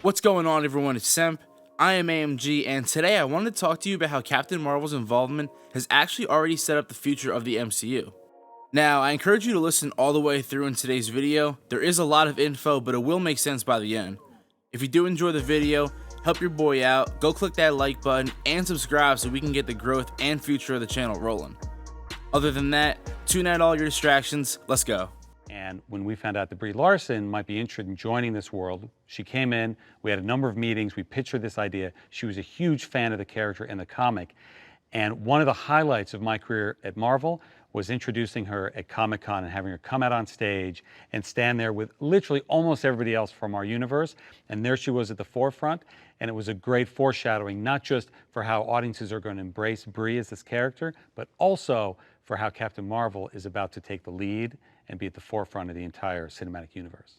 What's going on, everyone? It's Semp. I am AMG, and today I wanted to talk to you about how Captain Marvel's involvement has actually already set up the future of the MCU. Now, I encourage you to listen all the way through in today's video. There is a lot of info, but it will make sense by the end. If you do enjoy the video, help your boy out, go click that like button and subscribe so we can get the growth and future of the channel rolling. Other than that, tune out all your distractions. Let's go. And when we found out that Brie Larson might be interested in joining this world, she came in, we had a number of meetings, we pitched her this idea. She was a huge fan of the character in the comic. And one of the highlights of my career at Marvel was introducing her at Comic-Con and having her come out on stage and stand there with literally almost everybody else from our universe. And there she was at the forefront. And it was a great foreshadowing, not just for how audiences are going to embrace Brie as this character, but also for how Captain Marvel is about to take the lead and be at the forefront of the entire cinematic universe.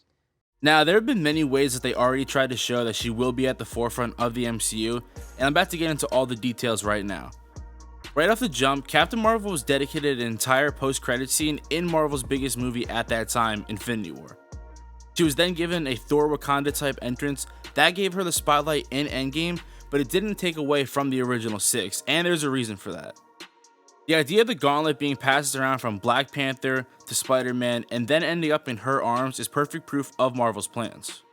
Now, there have been many ways that they already tried to show that she will be at the forefront of the MCU, and I'm about to get into all the details right now. Right off the jump, Captain Marvel was dedicated an entire post-credit scene in Marvel's biggest movie at that time, Infinity War. She was then given a Thor Wakanda type entrance that gave her the spotlight in Endgame, but it didn't take away from the original 6, and there's a reason for that. The idea of the gauntlet being passed around from Black Panther to Spider-Man and then ending up in her arms is perfect proof of Marvel's plans.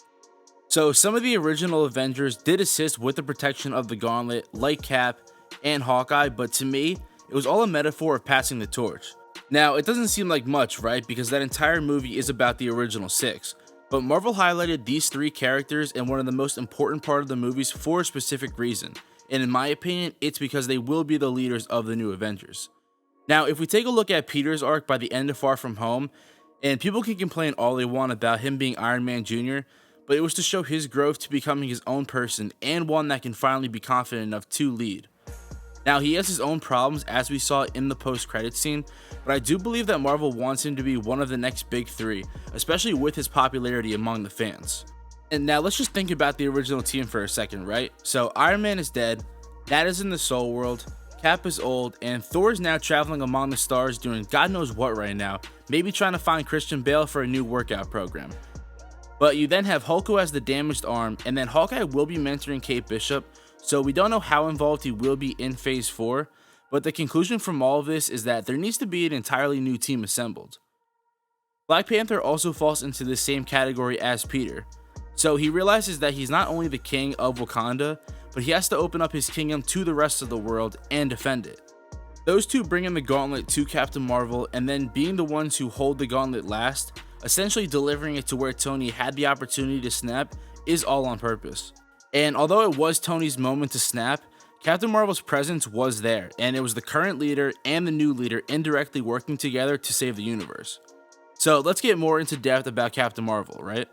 So some of the original Avengers did assist with the protection of the gauntlet, like Cap and Hawkeye, but to me, it was all a metaphor of passing the torch. Now, it doesn't seem like much, right? Because that entire movie is about the original 6. But Marvel highlighted these 3 characters in one of the most important part of the movies for a specific reason. And in my opinion, it's because they will be the leaders of the new Avengers. Now, if we take a look at Peter's arc by the end of Far From Home, and people can complain all they want about him being Iron Man Jr., but it was to show his growth to becoming his own person and one that can finally be confident enough to lead. Now, he has his own problems as we saw in the post-credit scene, but I do believe that Marvel wants him to be one of the next big 3, especially with his popularity among the fans. And now let's just think about the original team for a second, right? So Iron Man is dead, Nat is in the Soul World, Cap is old, and Thor is now traveling among the stars doing God knows what right now, maybe trying to find Christian Bale for a new workout program. But you then have Hulk who has the damaged arm, and then Hawkeye will be mentoring Kate Bishop, so we don't know how involved he will be in Phase 4, but the conclusion from all of this is that there needs to be an entirely new team assembled. Black Panther also falls into the same category as Peter. So he realizes that he's not only the king of Wakanda, but he has to open up his kingdom to the rest of the world and defend it. Those two bring in the gauntlet to Captain Marvel, and then being the ones who hold the gauntlet last, essentially delivering it to where Tony had the opportunity to snap, is all on purpose. And although it was Tony's moment to snap, Captain Marvel's presence was there, and it was the current leader and the new leader indirectly working together to save the universe. So let's get more into depth about Captain Marvel, right?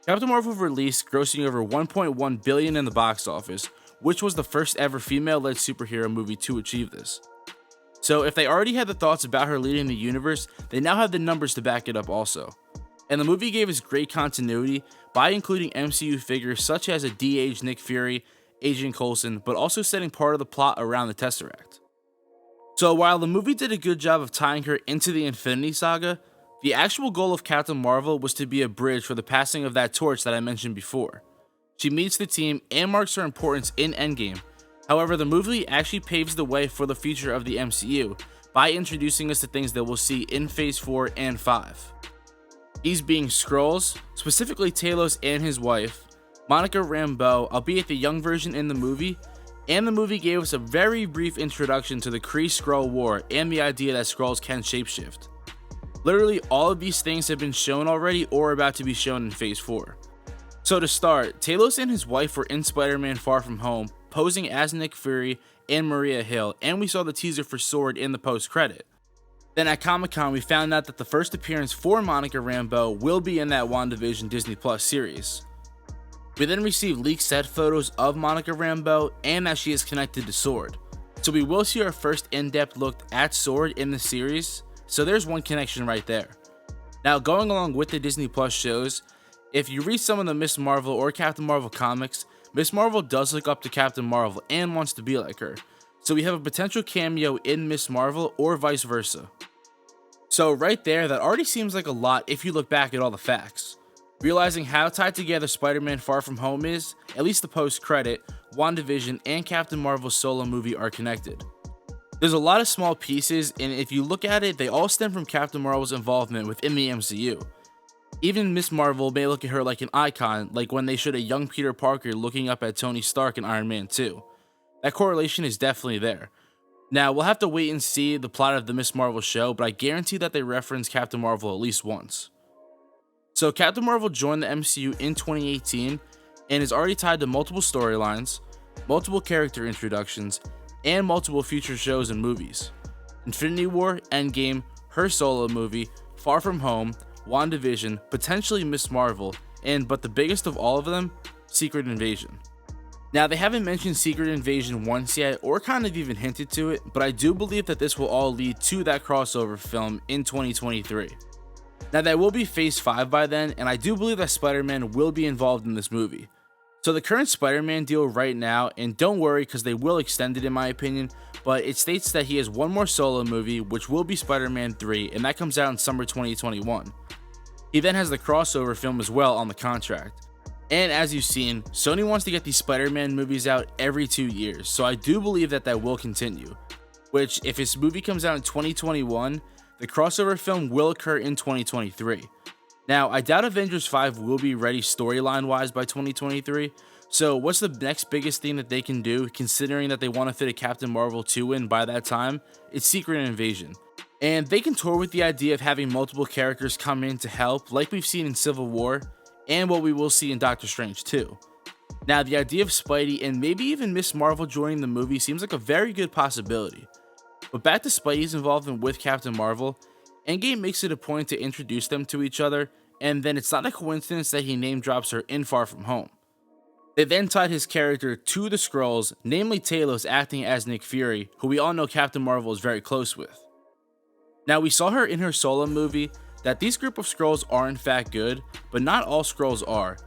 Captain Marvel released grossing over $1.1 billion in the box office, which was the first ever female-led superhero movie to achieve this. So if they already had the thoughts about her leading the universe, they now have the numbers to back it up also. And the movie gave us great continuity by including MCU figures such as a de-aged Nick Fury, Agent Coulson, but also setting part of the plot around the Tesseract. So while the movie did a good job of tying her into the Infinity Saga, the actual goal of Captain Marvel was to be a bridge for the passing of that torch that I mentioned before. She meets the team and marks her importance in Endgame. However, the movie actually paves the way for the future of the MCU by introducing us to things that we'll see in Phase 4 and 5. These being Skrulls, specifically Talos and his wife, Monica Rambeau, albeit the young version in the movie, and the movie gave us a very brief introduction to the Kree-Skrull War and the idea that Skrulls can shapeshift. Literally all of these things have been shown already or about to be shown in Phase 4. So to start, Talos and his wife were in SpiderMan Far From Home, posing as Nick Fury and Maria Hill, and we saw the teaser for Sword in the post-credit. Then at Comic-Con, we found out that the first appearance for Monica Rambeau will be in that WandaVision Disney Plus series. We then received leaked set photos of Monica Rambeau and that she is connected to Sword. So we will see our first in-depth look at Sword in the series, so there's one connection right there. Now, going along with the Disney Plus shows, if you read some of the Ms. Marvel or Captain Marvel comics, Ms. Marvel does look up to Captain Marvel and wants to be like her. So we have a potential cameo in Ms. Marvel or vice versa. So right there, that already seems like a lot if you look back at all the facts. Realizing how tied together Spider-Man Far From Home is, at least the post-credit, WandaVision, and Captain Marvel's solo movie are connected. There's a lot of small pieces, and if you look at it, they all stem from Captain Marvel's involvement within the MCU. Even Miss Marvel may look at her like an icon, like when they showed a young Peter Parker looking up at Tony Stark in Iron Man 2. That correlation is definitely there. Now, we'll have to wait and see the plot of the Miss Marvel show, but I guarantee that they reference Captain Marvel at least once. So Captain Marvel joined the MCU in 2018 and is already tied to multiple storylines, multiple character introductions, and multiple future shows and movies. Infinity War, Endgame, her solo movie, Far From Home, WandaVision, potentially Miss Marvel, but the biggest of all of them, Secret Invasion. Now, they haven't mentioned Secret Invasion once yet, or kind of even hinted to it, but I do believe that this will all lead to that crossover film in 2023. Now, that will be Phase 5 by then, and I do believe that Spider-Man will be involved in this movie. So the current Spider-Man deal right now, and don't worry because they will extend it in my opinion, but it states that he has one more solo movie, which will be Spider-Man 3, and that comes out in summer 2021. He then has the crossover film as well on the contract. And as you've seen, Sony wants to get these Spider-Man movies out every 2 years, so I do believe that that will continue. Which, if his movie comes out in 2021, the crossover film will occur in 2023. Now, I doubt Avengers 5 will be ready storyline-wise by 2023, so what's the next biggest thing that they can do, considering that they want to fit a Captain Marvel 2 in by that time? It's Secret Invasion. And they can tour with the idea of having multiple characters come in to help, like we've seen in Civil War, and what we will see in Doctor Strange 2. Now, the idea of Spidey and maybe even Miss Marvel joining the movie seems like a very good possibility. But back to Spidey's involvement with Captain Marvel, Endgame makes it a point to introduce them to each other, and then it's not a coincidence that he name drops her in Far From Home. They then tied his character to the Skrulls, namely Talos acting as Nick Fury, who we all know Captain Marvel is very close with. Now, we saw her in her solo movie that these group of Skrulls are in fact good, but not all Skrulls are.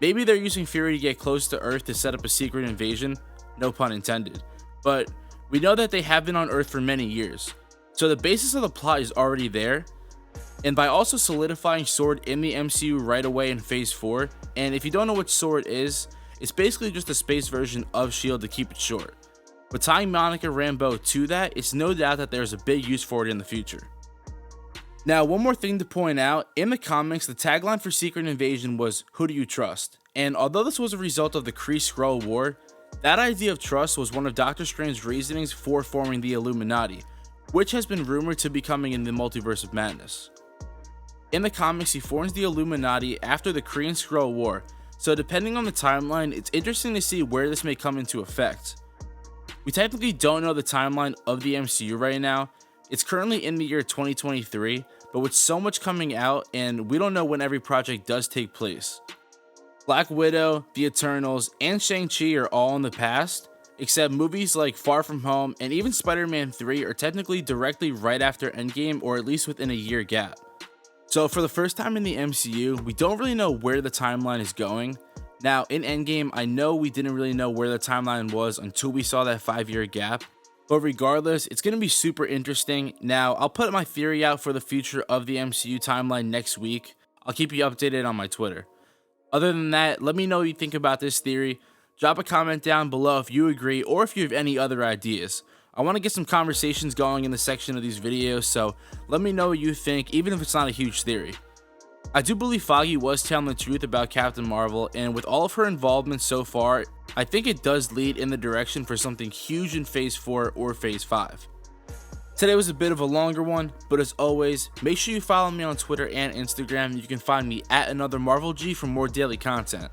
Maybe they're using Fury to get close to Earth to set up a secret invasion, no pun intended, but we know that they have been on Earth for many years, so the basis of the plot is already there, and by also solidifying S.W.O.R.D. in the MCU right away in Phase 4, and if you don't know what S.W.O.R.D. is, it's basically just a space version of S.H.I.E.L.D. to keep it short. But tying Monica Rambeau to that, it's no doubt that there's a big use for it in the future. Now, one more thing to point out, in the comics, the tagline for Secret Invasion was, "Who do you trust?" And although this was a result of the Kree-Skrull War, that idea of trust was one of Doctor Strange's reasonings for forming the Illuminati, which has been rumored to be coming in the Multiverse of Madness. In the comics, he forms the Illuminati after the Kree and Skrull War, so depending on the timeline, it's interesting to see where this may come into effect. We technically don't know the timeline of the MCU right now. It's currently in the year 2023, but with so much coming out, and we don't know when every project does take place. Black Widow, The Eternals, and Shang-Chi are all in the past, except movies like Far From Home and even Spider-Man 3 are technically directly right after Endgame, or at least within a year gap. So for the first time in the MCU, we don't really know where the timeline is going. Now, in Endgame, I know we didn't really know where the timeline was until we saw that 5-year gap. But regardless, it's going to be super interesting. Now, I'll put my theory out for the future of the MCU timeline next week. I'll keep you updated on my Twitter. Other than that, let me know what you think about this theory. Drop a comment down below if you agree or if you have any other ideas. I want to get some conversations going in the section of these videos, so let me know what you think, even if it's not a huge theory. I do believe Foggy was telling the truth about Captain Marvel, and with all of her involvement so far, I think it does lead in the direction for something huge in Phase 4 or Phase 5. Today was a bit of a longer one, but as always, make sure you follow me on Twitter and Instagram. You can find me at @AnotherMarvelG for more daily content.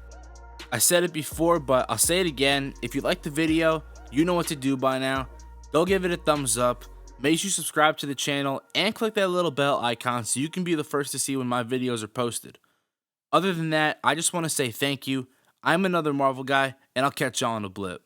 I said it before, but I'll say it again. If you liked the video, you know what to do by now. Go give it a thumbs up. Make sure you subscribe to the channel and click that little bell icon so you can be the first to see when my videos are posted. Other than that, I just want to say thank you. I'm Another Marvel Guy, and I'll catch y'all on the blip.